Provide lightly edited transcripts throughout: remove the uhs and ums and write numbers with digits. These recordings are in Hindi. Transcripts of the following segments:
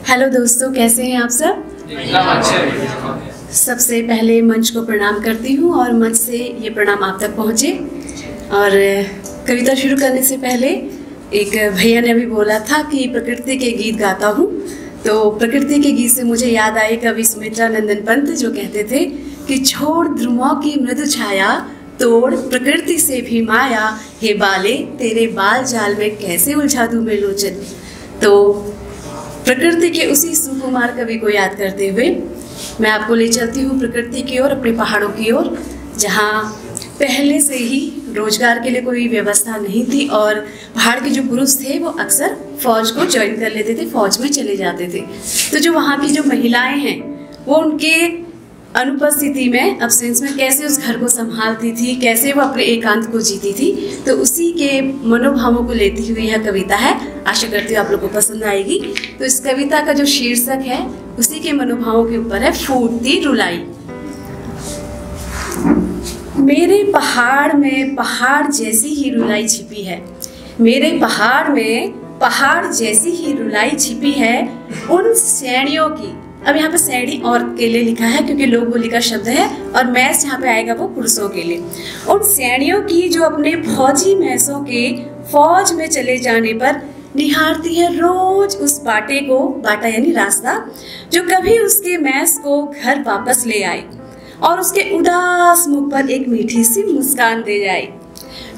हेलो दोस्तों, कैसे हैं आप सब? एकदम अच्छे। सबसे पहले मंच को प्रणाम करती हूँ और मंच से ये प्रणाम आप तक पहुँचे। और कविता शुरू करने से पहले एक भैया ने अभी बोला था कि प्रकृति के गीत गाता हूँ, तो प्रकृति के गीत से मुझे याद आए कवि सुमित्रा नंदन पंत जो कहते थे कि छोड़ ध्रुवों की मृदु छाया, तोड़ प्रकृति से भी माया, हे बाले तेरे बाल जाल में कैसे उलझा दूं मैं लोचन। तो प्रकृति के उसी सुकुमार कवि को याद करते हुए मैं आपको ले चलती हूँ प्रकृति की ओर, अपने पहाड़ों की ओर, जहाँ पहले से ही रोजगार के लिए कोई व्यवस्था नहीं थी और पहाड़ के जो पुरुष थे वो अक्सर फौज को ज्वाइन कर लेते थे, फौज में चले जाते थे। तो जो वहाँ की जो महिलाएं हैं वो उनके अनुपस्थिति में, अब्सेंस में कैसे उस घर को संभालती थी, कैसे वो अपने एकांत को जीती थी, तो उसी के मनोभावों को लेती हुई यह कविता है। आशा करती हूँ आप लोगों को पसंद आएगी। तो इस कविता का जो शीर्षक है उसी के मनोभावों के ऊपर है, फूटती रुलाई। मेरे पहाड़ में पहाड़ जैसी ही रुलाई छिपी है, मेरे पहाड़ में पहाड़ जैसी ही रुलाई छिपी है उन सैनियों की। अब यहाँ पे सैनी औरत के लिए लिखा है क्योंकि लोग बोली का शब्द है और मैस यहाँ पे आएगा वो पुरुषों के लिए। उन सैनियों की जो अपने फौजी मैसों के फौज में चले जाने पर निहारती है रोज उस बाटे को, बाटा यानी रास्ता, जो कभी उसके मैस को घर वापस ले आए और उसके उदास मुख पर एक मीठी सी मुस्कान दे जाए।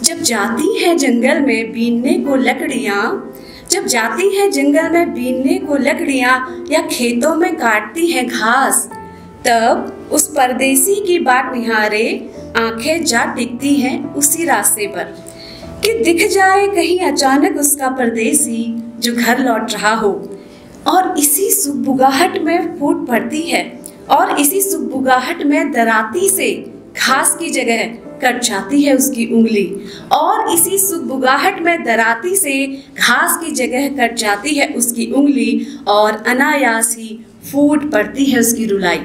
जब जाती है जंगल में बीनने को लकड़ियाँ, जब जाती है जंगल में बीनने को लकड़ियाँ या खेतों में काटती है घास, तब उस परदेसी की बाट निहारे आंखें जा टिकती हैं उसी रास्ते पर कि दिख जाए कहीं अचानक उसका परदेसी जो घर लौट रहा हो। और इसी सुगबुगाहट में फूट पड़ती है और इसी सुगबुगाहट में दराती से घास की जगह कट जाती है उसकी उंगली, और इसी सुगबुगाहट में दराती से घास की जगह कट जाती है उसकी उंगली और अनायास ही फूट पड़ती है उसकी रुलाई,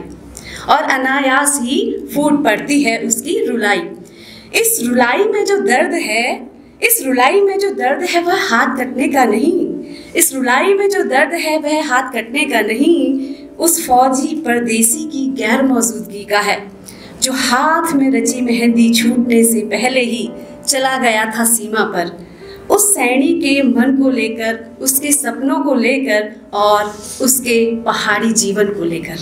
और अनायास ही फूट पड़ती है उसकी रुलाई। इस रुलाई में जो दर्द है, इस रुलाई में जो दर्द है वह हाथ कटने का नहीं, इस रुलाई में जो दर्द है वह हाथ कटने का नहीं, उस फौजी परदेसी की गैर मौजूदगी का है जो हाथ में रची मेहंदी छूटने से पहले ही चला गया था सीमा पर, उस सैनी के मन को लेकर, उसके सपनों को लेकर और उसके पहाड़ी जीवन को लेकर।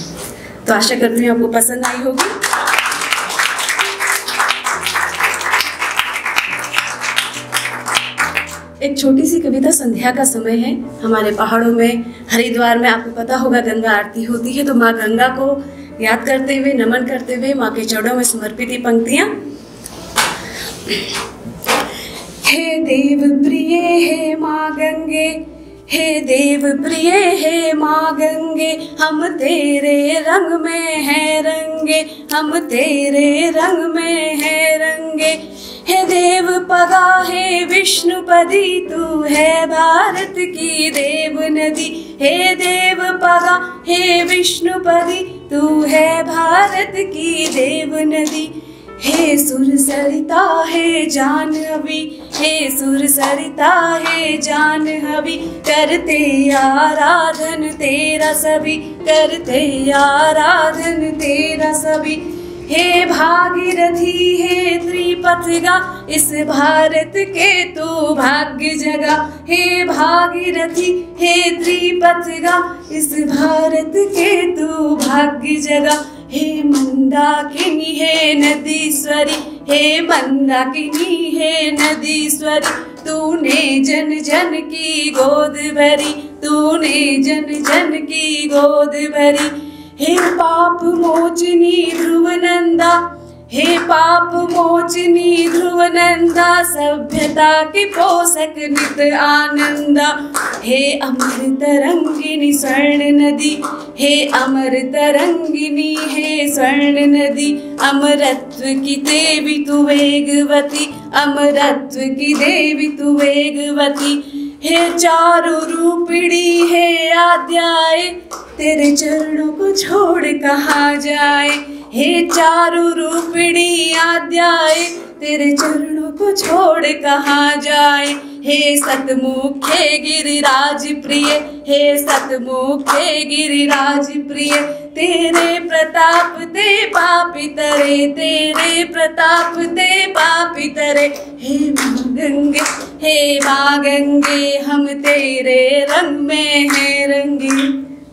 तो आशा करती हूँ आपको पसंद आई होगी। एक छोटी सी कविता, संध्या का समय है हमारे पहाड़ों में, हरिद्वार में आपको पता होगा गंगा आरती होती है, तो माँ गंगा को याद करते हुए, नमन करते हुए माँ के चरणों में समर्पित ये पंक्तियां। हे देव प्रिय हे माँ गंगे, हे देव प्रिय हे माँ गंगे, हम तेरे रंग में है रंगे, हम तेरे रंग में है रंगे। हे देव पगा हे विष्णुपदी, तू है भारत की देव नदी, हे देव पगा हे विष्णुपदी, तू है भारत की देव नदी। हे सुर सरिता हे जानवी, हे सुर सरिता हे जानवी, करते आराधन तेरा सभी, करते आराधन तेरा सभी। हे भागीरथी हे त्रिपथगा, इस भारत के तू भाग्य जगा, हे भागीरथी हे त्रिपथगा, इस भारत के तू भाग्य जगा। हे मंदाकिनी हे नदीश्वरी, हे मंदाकिनी हे नदीश्वरी, तूने जन जन की गोद भरी, तूने जन जन की गोद भरी। हे पाप मोचनी ध्रुवनंदा, हे पाप मोचनी ध्रुवनंदा, सभ्यता के पोषक नित आनंदा। हे अमर तरंगिनी स्वर्ण नदी, हे अमर तरंगिनी हे स्वर्ण नदी, अमरत्व की देवी तू वेगवती, अमरत्व की देवी तू वेगवती। हे चारु रूपिणी हे आद्याय, तेरे चरणों को छोड़ कहाँ जाए। हे चारु रूपिणी आद्याय, तेरे चरणों को छोड़ कहाँ जाए। हे सतमुखे गिरिराज प्रिय, हे सतमुखे गिरिराज प्रिय। तेरे प्रताप ते पापी तरे, तेरे प्रताप ते पापी तरे। हे माँ गंगे हम तेरे रंग में हैं रंगी।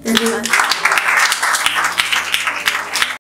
धन्यवाद।